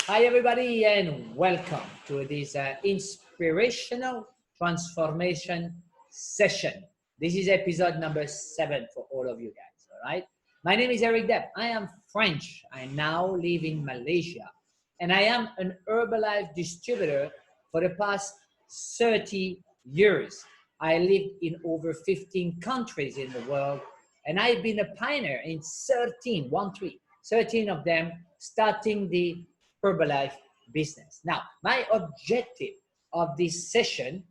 Hi, everybody, and welcome to this inspirational transformation session. This is episode number 7 for all of you guys. All right. My name is Eric Depp. I am French. I now live in Malaysia, and I am an Herbalife distributor for the past 30 years. I lived in over 15 countries in the world, and I've been a pioneer in 13 of them, starting the Herbalife business. Now, my objective of this session,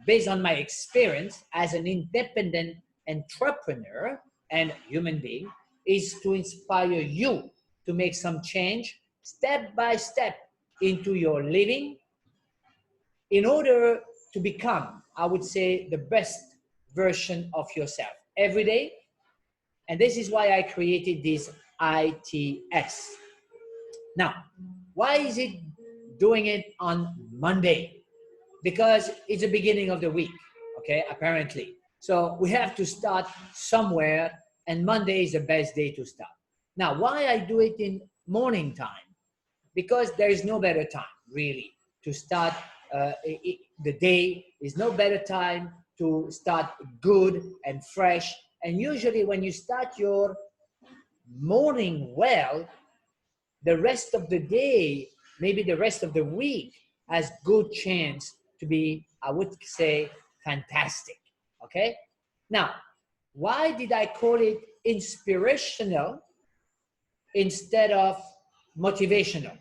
based on my experience as an independent entrepreneur and human being, is to inspire you to make some change step by step into your living in order to become, I would say, the best version of yourself every day. And this is why I created this ITS. Now, why is it doing it on Monday? Because it's the beginning of the week, okay, apparently. So we have to start somewhere, and Monday is the best day to start. Now, why I do it in morning time? Because there is no better time, really, to start the day. Is no better time to start good and fresh. And usually when you start your morning well, the rest of the day, maybe the rest of the week, has good chance to be, I would say, fantastic. Okay? Now, why did I call it inspirational instead of motivational?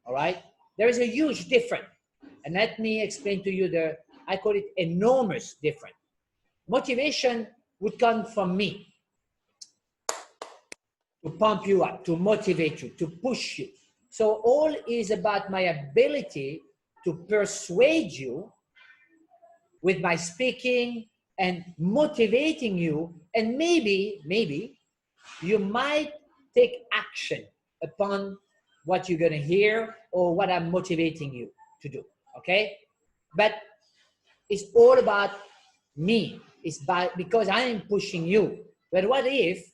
All right? There is a huge difference. And let me explain to you I call it enormous difference. Motivation would come from me to pump you up, to motivate you, to push you. So all is about my ability to persuade you with my speaking and motivating you. And maybe you might take action upon what you're going to hear or what I'm motivating you to do. Okay? But it's all about me. It's because I am pushing you. But what if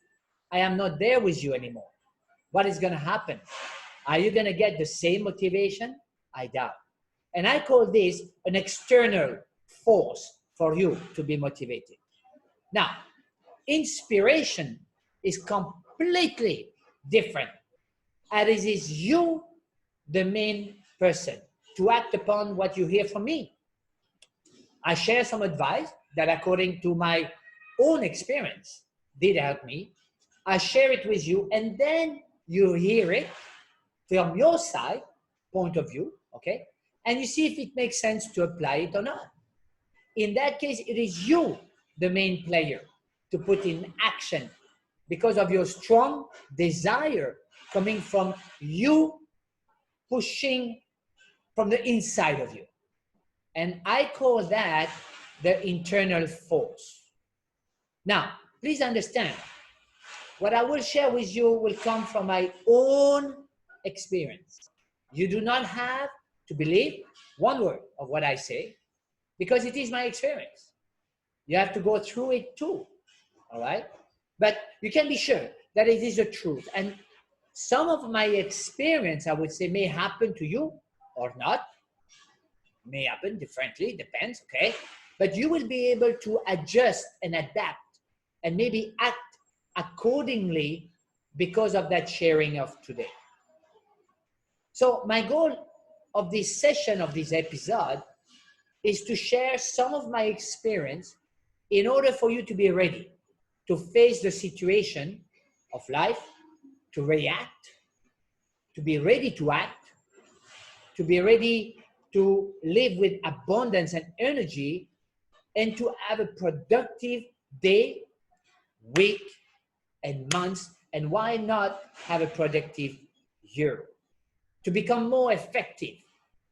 I am not there with you anymore? What is going to happen? Are you going to get the same motivation? I doubt. And I call this an external force for you to be motivated. Now, inspiration is completely different. And it is you, the main person, to act upon what you hear from me. I share some advice that, according to my own experience, did help me. I share it with you, and then you hear it from your side, point of view, okay? And you see if it makes sense to apply it or not. In that case, it is you, the main player, to put in action because of your strong desire coming from you, pushing from the inside of you. And I call that the internal force. Now, please understand, what I will share with you will come from my own experience. You do not have to believe one word of what I say because it is my experience. You have to go through it too, all right? But you can be sure that it is the truth. And some of my experience, I would say, may happen to you or not. May happen differently, depends, okay? But you will be able to adjust and adapt and maybe act accordingly because of that sharing of today. So my goal of this session, of this episode, is to share some of my experience in order for you to be ready to face the situation of life, to react, to be ready to act, to be ready to live with abundance and energy, and to have a productive day, week, and months, and why not have a productive year? To become more effective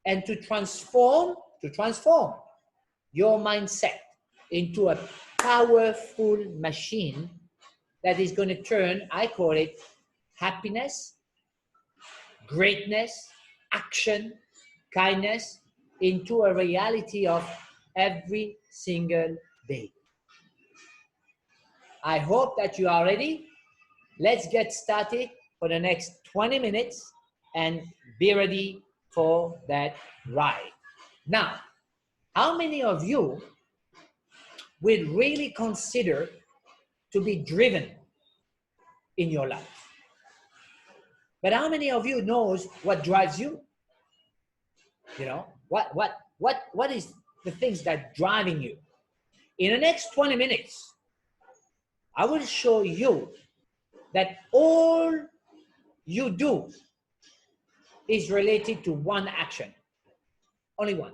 and to transform your mindset into a powerful machine that is going to turn, I call it, happiness, greatness, action, kindness into a reality of every single day. I hope that you are ready. Let's get started for the next 20 minutes. and be ready for that ride. Now, how many of you will really consider to be driven in your life? But how many of you knows what drives you? You know, what is the things that driving you? In the next 20 minutes, I will show you that all you do is related to one action, only one.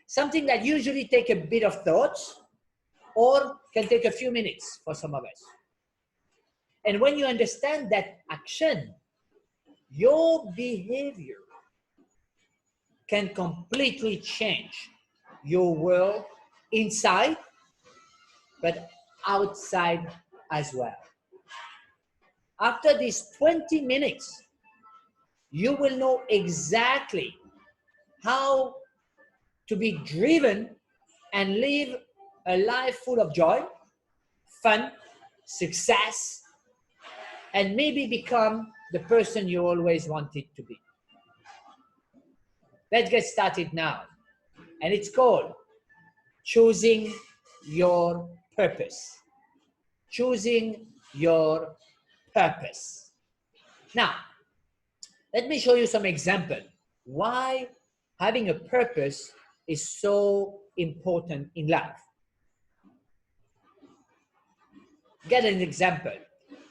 Something that usually take a bit of thoughts or can take a few minutes for some of us. And when you understand that action, your behavior can completely change your world inside, but outside as well. After these 20 minutes, you will know exactly how to be driven and live a life full of joy, fun, success, and maybe become the person you always wanted to be. Let's get started now. And it's called choosing your purpose. Choosing your purpose. Now, let me show you some example why having a purpose is so important in life. Get an example.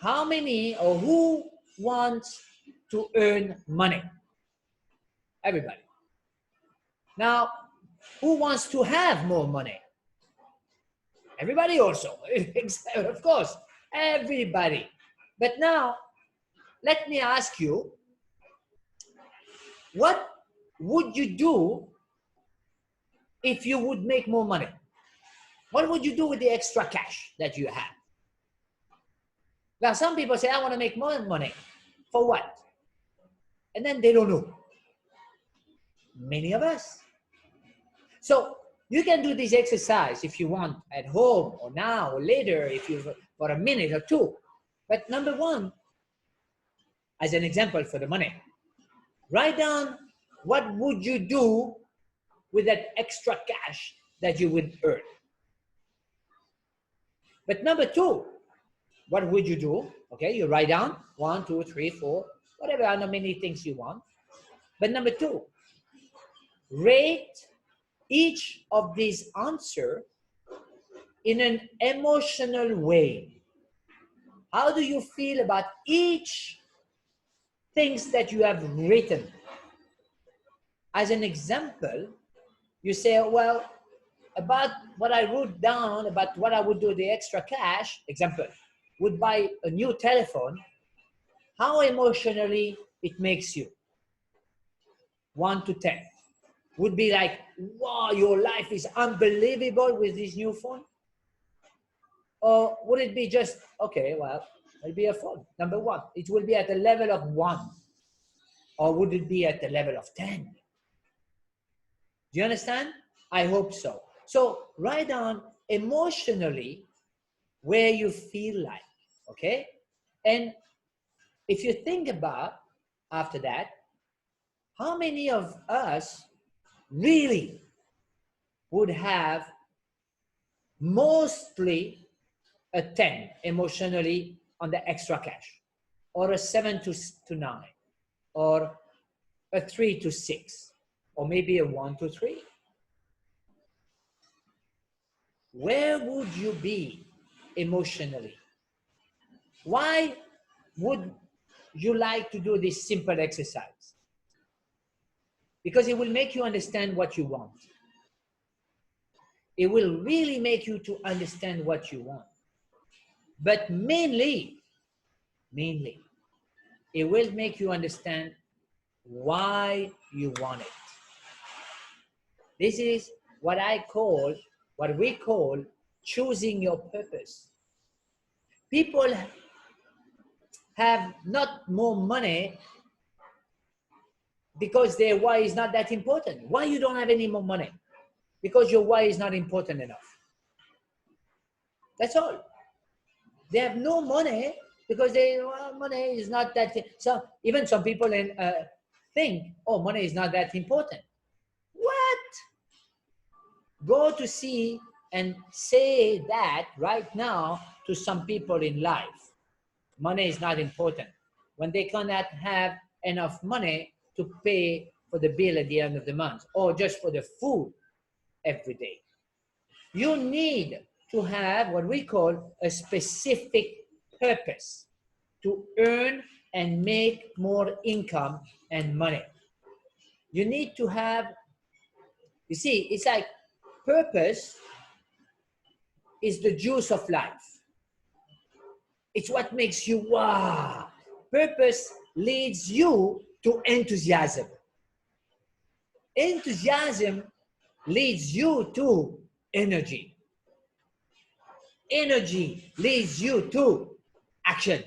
How many or who wants to earn money? Everybody. Now, who wants to have more money? Everybody also. Of course, everybody. But now, let me ask you, what would you do if you would make more money? What would you do with the extra cash that you have? Now, some people say, I want to make more money. For what? And then they don't know. Many of us. So you can do this exercise if you want at home or now or later, if you for a minute or two. But number one, as an example for the money, write down what would you do with that extra cash that you would earn. But number two, what would you do? Okay, you write down 1, 2, 3, 4, whatever, how many things you want. But number two, rate each of these answers in an emotional way. How do you feel about each things that you have written? As an example, you say, well, about what I wrote down, about what I would do with the extra cash, example, would buy a new telephone, how emotionally it makes you? 1 to 10. Would be like, wow, your life is unbelievable with this new phone? Or would it be just, okay, well, it'll be a phone, number one. It will be at the level of 1. Or would it be at the level of 10? Do you understand? I hope so. So write down emotionally where you feel like, okay? And if you think about after that, how many of us really would have mostly a 10 emotionally on the extra cash, or a 7 to 9, or a 3 to 6, or maybe a 1 to 3? Where would you be emotionally? Why would you like to do this simple exercise? Because it will make you understand what you want. It will really make you to understand what you want. But mainly, it will make you understand why you want it. This is what we call choosing your purpose. People have not more money because their why is not that important. Why you don't have any more money? Because your why is not important enough. That's all. They have no money because well, money is not that. So even some people think, oh, money is not that important. What? Go to see and say that right now to some people in life. Money is not important. When they cannot have enough money to pay for the bill at the end of the month or just for the food every day. You need to have what we call a specific purpose to earn and make more income and money. You need to have, you see, it's like purpose is the juice of life. It's what makes you wow. Purpose leads you to enthusiasm. Enthusiasm leads you to energy. Energy leads you to action.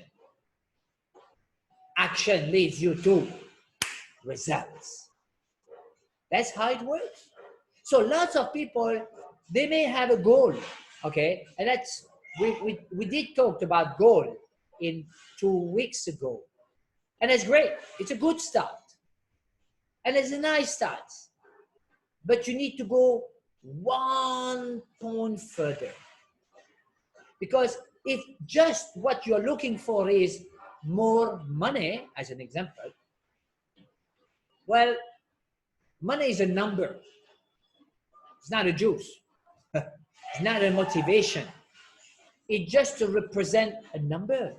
Action leads you to results. That's how it works. So lots of people, they may have a goal, okay? And that's, we did talk about goal in 2 weeks ago. And it's great. It's a good start. And it's a nice start. But you need to go 1 point further. Because if just what you're looking for is more money, as an example, well, money is a number. It's not a juice. It's not a motivation. It's just to represent a number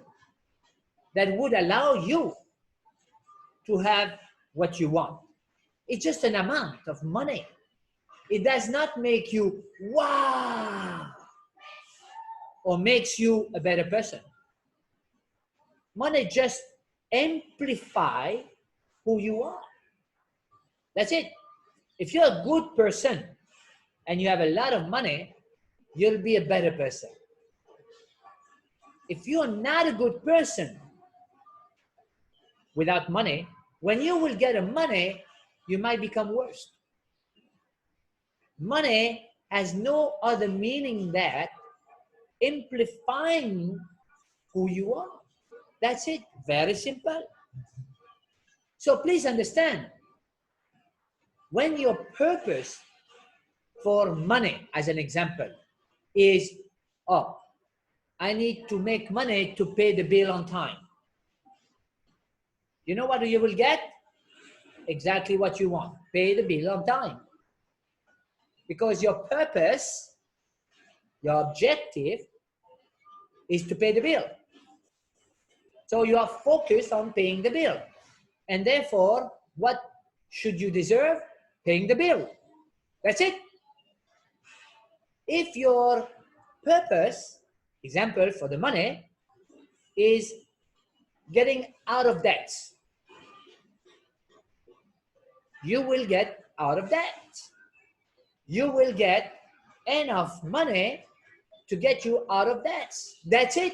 that would allow you to have what you want. It's just an amount of money. It does not make you wow or makes you a better person. Money just amplify who you are. That's it. If you're a good person and you have a lot of money, you'll be a better person. If you're not a good person without money, when you will get a money, you might become worse. Money has no other meaning than amplifying who you are. That's it. Very simple. So please understand, when your purpose for money, as an example, is, oh, I need to make money to pay the bill on time. You know what you will get? Exactly what you want. Pay the bill on time. Because your purpose, your objective, is to pay the bill. So you are focused on paying the bill. And therefore, what should you deserve? Paying the bill. That's it. If your purpose, example for the money, is getting out of debt, you will get out of debt. You will get enough money to get you out of debt. That's it.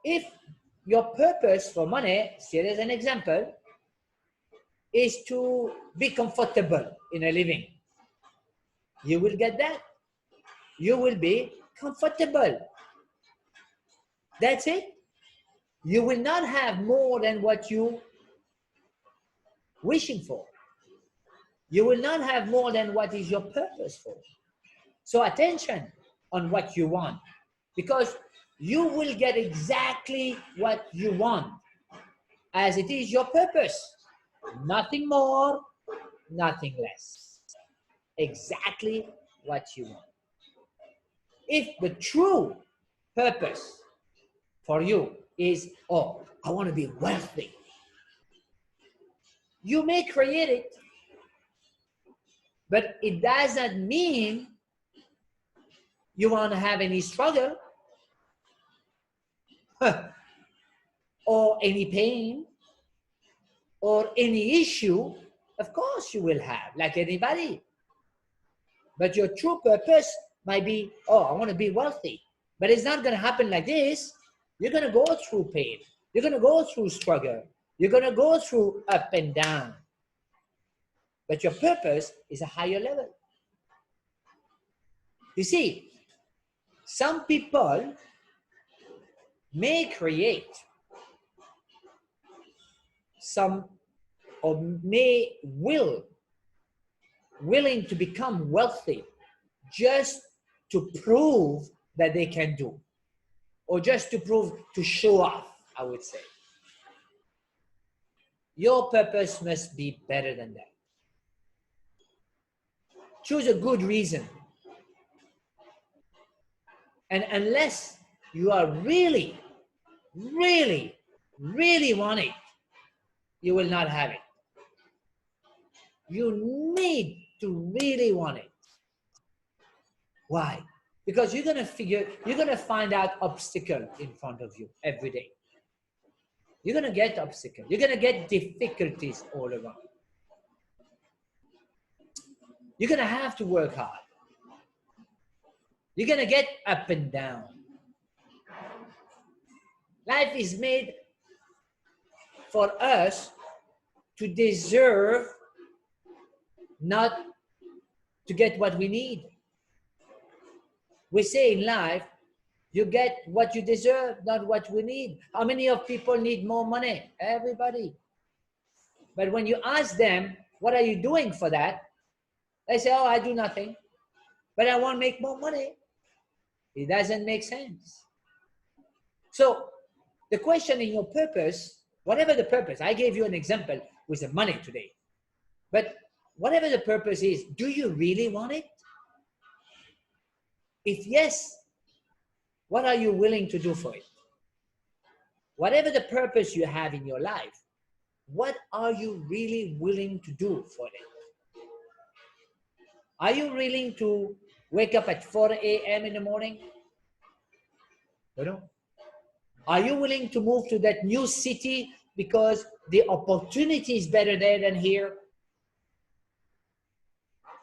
If your purpose for money, still as an example, is to be comfortable in a living, you will get that. You will be comfortable. That's it. You will not have more than what you wishing for. You will not have more than what is your purpose for. So attention on what you want, because you will get exactly what you want, as it is your purpose. Nothing more, nothing less. Exactly what you want. If the true purpose for you is, oh, I want to be wealthy, you may create it, but it doesn't mean you want to have any struggle or any pain or any issue. Of course you will have, like anybody. But your true purpose might be, oh, I want to be wealthy. But it's not going to happen like this. You're going to go through pain. You're going to go through struggle. You're going to go through up and down. But your purpose is a higher level. You see, some people may create some, or willing to become wealthy just to prove that they can do, or just to prove, to show off, I would say. Your purpose must be better than that. Choose a good reason. And unless you are really, really, really want it, you will not have it. You need to really want it. Why? Because you're going to find out obstacles in front of you every day. You're going to get obstacles. You're going to get difficulties all around. You're going to have to work hard. You're going to get up and down. Life is made for us to deserve, not to get what we need. We say in life, you get what you deserve, not what we need. How many of people need more money? Everybody. But when you ask them, what are you doing for that? They say, oh, I do nothing, but I want to make more money. It doesn't make sense. So the question in your purpose, whatever the purpose, I gave you an example with the money today, but whatever the purpose is, do you really want it? If yes, what are you willing to do for it? Whatever the purpose you have in your life, what are you really willing to do for it? Are you willing to wake up at 4 a.m. in the morning? No. Are you willing to move to that new city because the opportunity is better there than here?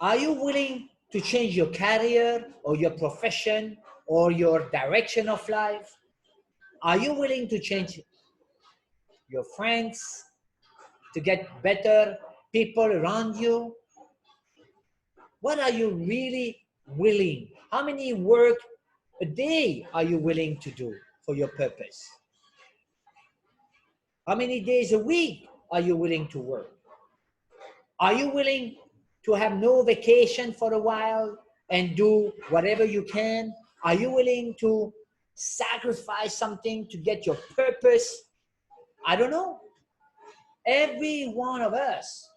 Are you willing to change your career or your profession or your direction of life? Are you willing to change your friends, to get better people around you? What are you really willing? How many work a day are you willing to do for your purpose? How many days a week are you willing to work? Are you willing to have no vacation for a while and do whatever you can? Are you willing to sacrifice something to get your purpose? I don't know. Every one of us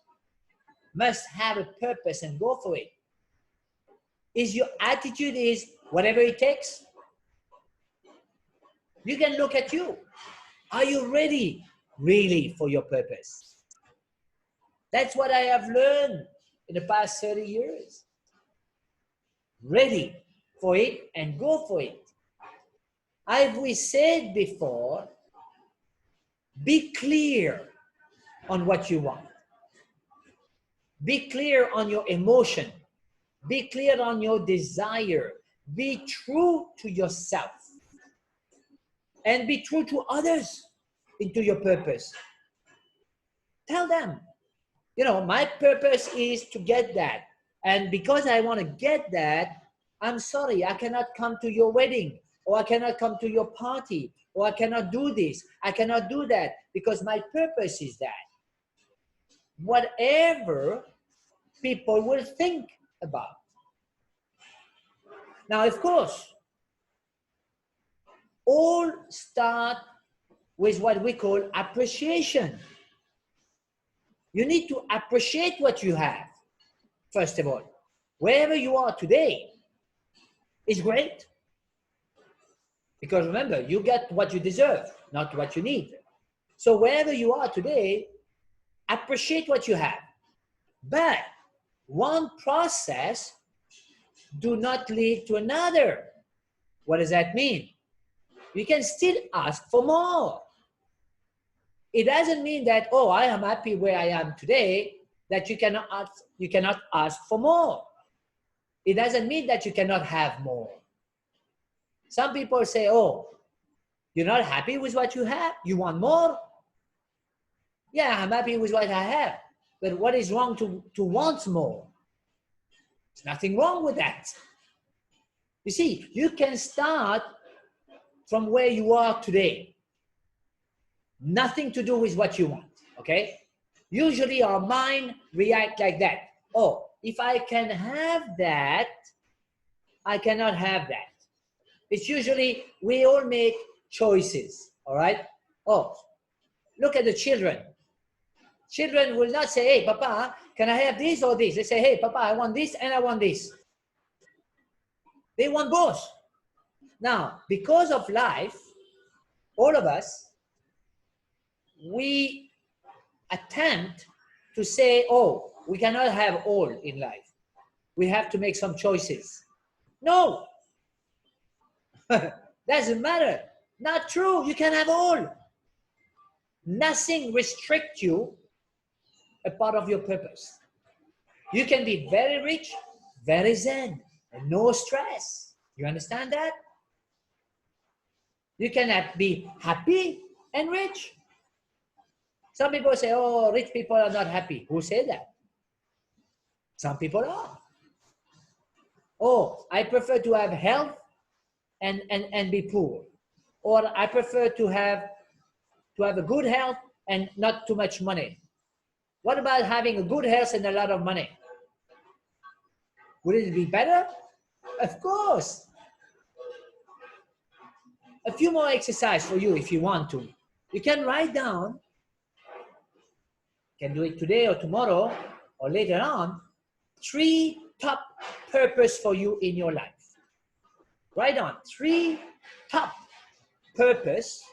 must have a purpose and go for it. Is your attitude is whatever it takes? You can look at you. Are you ready really for your purpose? That's what I have learned in the past 30 years. Ready for it and go for it. As we said before, be clear on what you want. Be clear on your emotion. Be clear on your desire. Be true to yourself. And be true to others into your purpose. Tell them, you know, my purpose is to get that. And because I want to get that, I'm sorry, I cannot come to your wedding, or I cannot come to your party, or I cannot do this, I cannot do that, because my purpose is that. Whatever people will think about. Now, of course, all start with what we call appreciation. You need to appreciate what you have, first of all. Wherever you are today is great. Because remember, you get what you deserve, not what you need. So wherever you are today, appreciate what you have. But one process do not lead to another. What does that mean? You can still ask for more. It doesn't mean that, oh, I am happy where I am today, that you cannot ask for more. It doesn't mean that you cannot have more. Some people say, oh, you're not happy with what you have? You want more? Yeah, I'm happy with what I have. But what is wrong to want more? There's nothing wrong with that. You see, you can start from where you are today. Nothing to do with what you want, okay? Usually our mind reacts like that. Oh, if I can have that, I cannot have that. It's usually, we all make choices, all right? Oh, look at the children. Children will not say, hey, Papa, can I have this or this? They say, hey, Papa, I want this and I want this. They want both. Now, because of life, all of us, we attempt to say, oh, we cannot have all in life. We have to make some choices. No, doesn't matter. Not true. You can have all. Nothing restricts you a part of your purpose. You can be very rich, very zen, and no stress. You understand that? You cannot be happy and rich. Some people say, oh, rich people are not happy. Who said that? Some people are. Oh, I prefer to have health and be poor. Or I prefer to have a good health and not too much money. What about having a good health and a lot of money? Would it be better? Of course. A few more exercise for you if you want to. You can write down, you can do it today or tomorrow or later on, 3 top purpose for you in your life. Write down 3 top purpose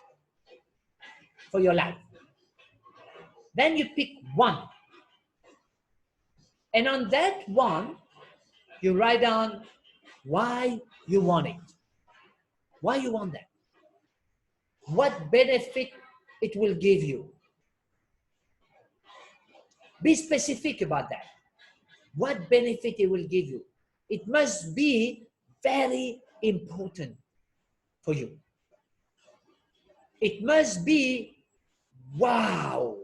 for your life. Then you pick one. And on that one, you write down why you want it. Why you want that. What benefit it will give you. Be specific about that. What benefit it will give you. It must be very important for you. It must be wow.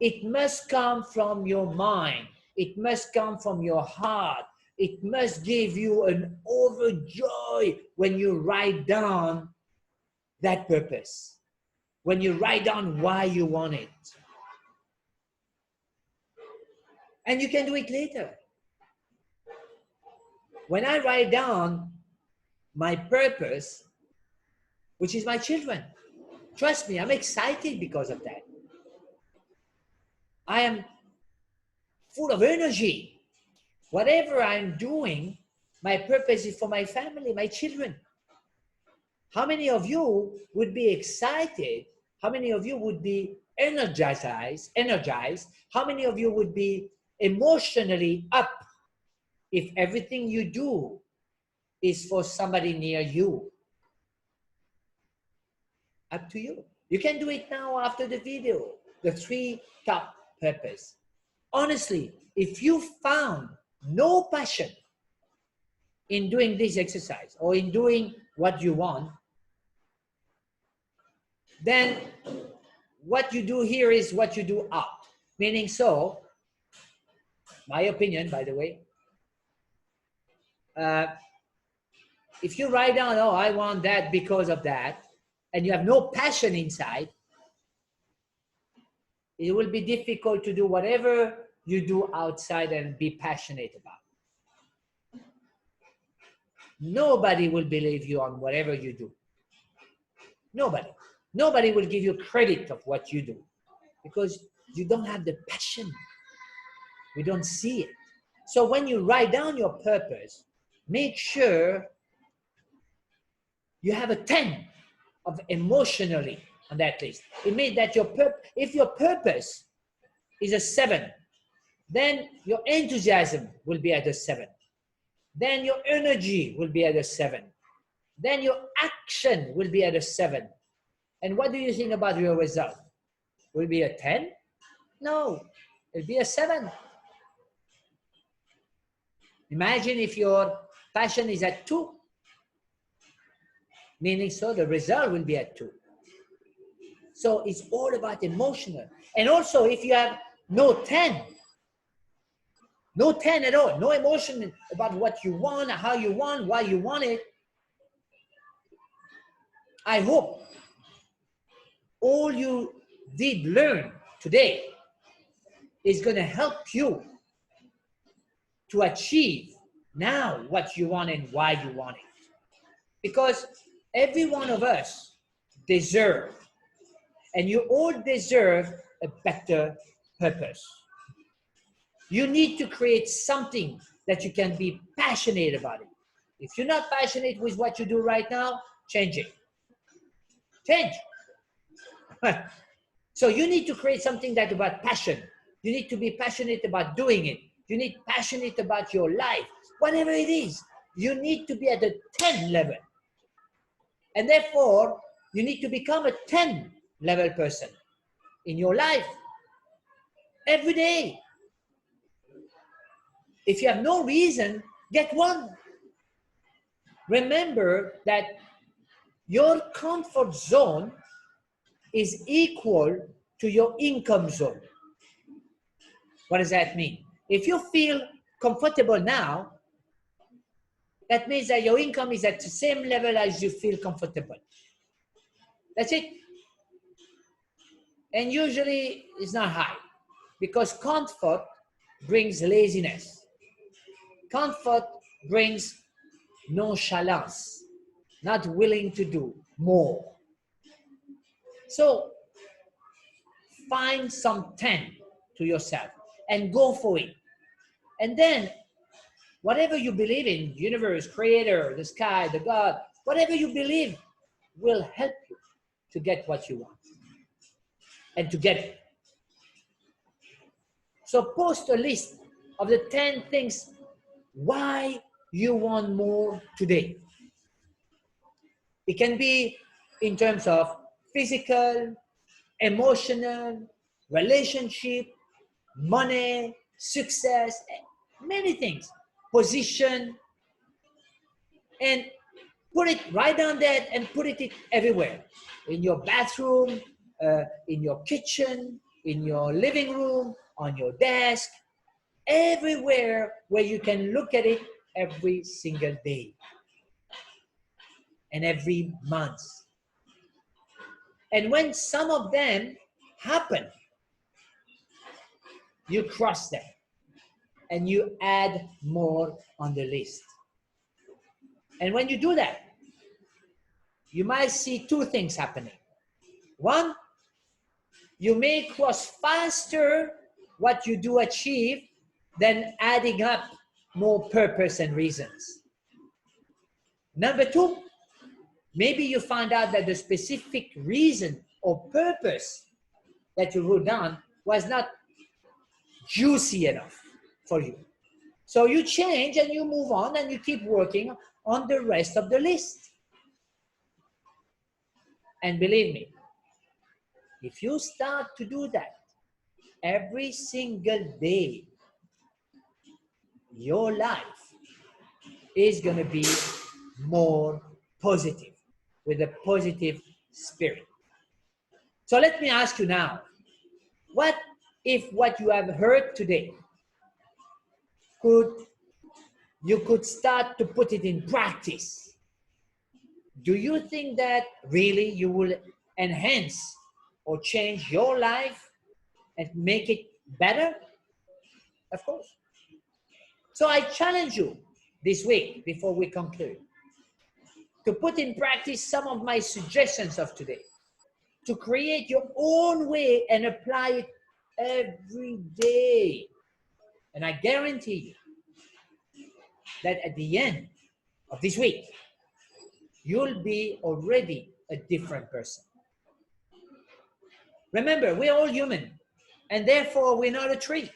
It must come from your mind. It must come from your heart. It must give you an overjoy when you write down that purpose. When you write down why you want it. And you can do it later. When I write down my purpose, which is my children, trust me, I'm excited because of that. I am full of energy. Whatever I'm doing, my purpose is for my family, my children. How many of you would be excited? How many of you would be energized? How many of you would be emotionally up if everything you do is for somebody near you? Up to you. You can do it now after the video. The 3 top purpose. Honestly, if you found no passion in doing this exercise or in doing what you want, then what you do here is what you do out. Meaning so, my opinion, by the way, if you write down, oh, I want that because of that, and you have no passion inside, it will be difficult to do whatever you do outside and be passionate about. Nobody will believe you on whatever you do. Nobody. Nobody will give you credit of what you do because you don't have the passion. We don't see it. So when you write down your purpose, make sure you have a 10 of emotionally on that list. It means that if your purpose is a 7, then your enthusiasm will be at a 7. Then your energy will be at a 7. Then your action will be at a 7. And what do you think about your result? Will it be a 10? No, it'll be a 7. Imagine if your passion is at 2. Meaning so the result will be at 2. So it's all about emotional. And also if you have no 10 at all, no emotion about what you want, how you want, why you want it, I hope all you did learn today is going to help you to achieve now what you want and why you want it. Because every one of us deserve, and you all deserve a better purpose. You need to create something that you can be passionate about it. If you're not passionate with what you do right now, change it. Change. So you need to create something that's about passion. You need to be passionate about doing it. You need passionate about your life. Whatever it is, you need to be at the 10 level. And therefore, you need to become a 10 level person in your life every day. If you have no reason, get one. Remember that your comfort zone is equal to your income zone. What does that mean? If you feel comfortable now, that means that your income is at the same level as you feel comfortable. That's it. And usually it's not high, because comfort brings laziness. Comfort brings nonchalance, not willing to do more. So find some 10 to yourself and go for it. And then whatever you believe in, universe, creator, the sky, the God, whatever you believe will help you to get what you want and to get it. So post a list of the 10 things why you want more today. It can be in terms of physical, emotional, relationship, money, success, many things, position, and put it right down there and put it everywhere. In your bathroom, in your kitchen, in your living room, on your desk, everywhere where you can look at it every single day and every month. And when some of them happen, you cross them and you add more on the list. And when you do that, you might see two things happening. One, you may cross faster what you do achieve than adding up more purpose and reasons. Number two, maybe you find out that the specific reason or purpose that you wrote down was not juicy enough for you. So you change and you move on and you keep working on the rest of the list. And believe me, if you start to do that every single day, your life is going to be more positive, with a positive spirit. So let me ask you now, what if what you have heard today you could start to put it in practice? Do you think that really you will enhance or change your life and make it better? Of course. So I challenge you this week, before we conclude, to put in practice some of my suggestions of today, to create your own way and apply it every day. And I guarantee you that at the end of this week, you'll be already a different person. Remember, we're all human, and therefore we're not a tree.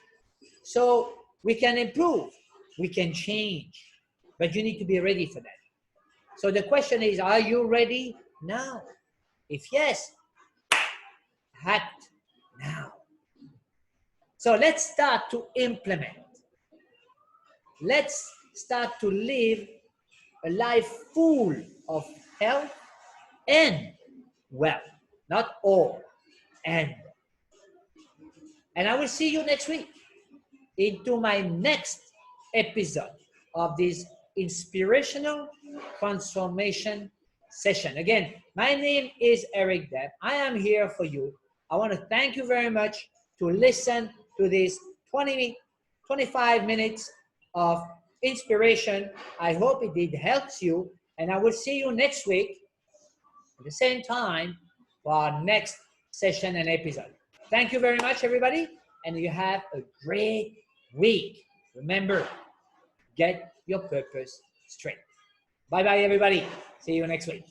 So we can improve, we can change, but you need to be ready for that. So the question is, are you ready now? If yes, act now. So let's start to implement. Let's start to live a life full of health and wealth, not all, and. And I will see you next week into my next episode of this inspirational transformation session. Again, my name is Eric Depp. I am here for you. I want to thank you very much to listen to this 25 minutes of inspiration. I hope it helps you, and I will see you next week at the same time for our next session and episode. Thank you very much, everybody, and you have a great week. Remember, get your purpose straight. Bye-bye, everybody. See you next week.